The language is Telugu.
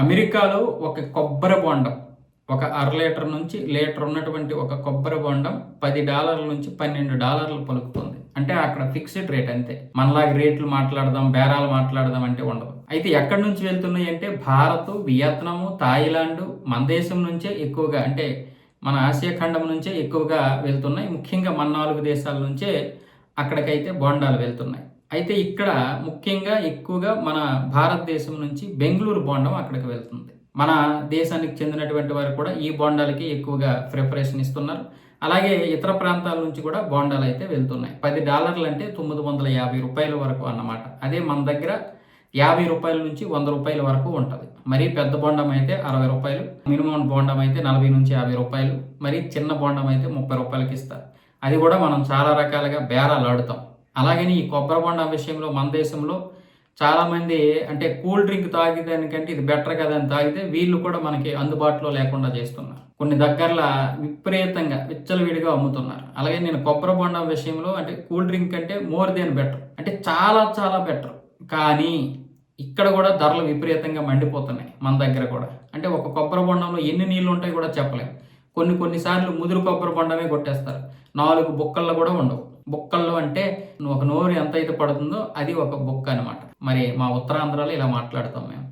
అమెరికాలో ఒక కొబ్బరి బొండం ఒక అర లీటర్ నుంచి లీటర్ ఉన్నటువంటి ఒక కొబ్బరి బొండం $10 నుంచి $12 పలుకుతుంది. అంటే అక్కడ ఫిక్స్డ్ రేట్ అంతే. మనలాగా రేట్లు మాట్లాడదాం, బేరాలు మాట్లాడదాం అంటే ఉండదు. అయితే ఎక్కడి నుంచి వెళ్తున్నాయి అంటే భారత్, వియత్నాము, థాయిలాండ్ మన దేశం నుంచే ఎక్కువగా, అంటే మన ఆసియా ఖండం నుంచే ఎక్కువగా వెళ్తున్నాయి. ముఖ్యంగా మన 4 దేశాల నుంచే అక్కడికైతే బోండాలు వెళ్తున్నాయి. అయితే ఇక్కడ ముఖ్యంగా ఎక్కువగా మన భారతదేశం నుంచి బెంగళూరు బోండం అక్కడికి వెళ్తుంది. మన దేశానికి చెందినటువంటి వారు కూడా ఈ బోండాలకి ఎక్కువగా ప్రిపరేషన్ ఇస్తున్నారు. అలాగే ఇతర ప్రాంతాల నుంచి కూడా బోండాలు అయితే వెళ్తున్నాయి. $10 అంటే $950 వరకు అన్నమాట. అదే మన దగ్గర $50 నుంచి $100 వరకు ఉంటుంది. మరీ పెద్ద బోండం అయితే $60, మినిమం బోండం అయితే $40 నుంచి $50, మరీ చిన్న బోండం అయితే $30 ఇస్తారు. అది కూడా మనం చాలా రకాలుగా బేరాలు ఆడుతాం. అలాగని ఈ కొబ్బరి బొండం విషయంలో మన దేశంలో చాలామంది అంటే కూల్ డ్రింక్ తాగేదానికంటే ఇది బెటర్ కదా అని తాగితే వీళ్ళు కూడా మనకి అందుబాటులో లేకుండా చేస్తున్నారు. కొన్ని దగ్గరలా విపరీతంగా విచ్చలవిడిగా అమ్ముతున్నారు. అలాగే నేను కొబ్బరి బొండం విషయంలో అంటే కూల్ డ్రింక్ కంటే మోర్ దెన్ బెటర్, అంటే చాలా చాలా బెటర్. కానీ ఇక్కడ కూడా ధరలు విపరీతంగా మండిపోతున్నాయి మన దగ్గర కూడా. అంటే ఒక కొబ్బరి బొండంలో ఎన్ని నీళ్ళు ఉంటాయి కూడా చెప్పలేము. కొన్నిసార్లు ముదురు కొబ్బరి బొండమే కొట్టేస్తారు. 4 బుక్కల్లో కూడా ఉండవు. బుక్కల్లో అంటే ఒక నోరు ఎంత అయితే పడుతుందో అది ఒక బుక్క అనమాట. మరి మా ఉత్తరాంధ్రలో ఇలా మాట్లాడతాం మేము.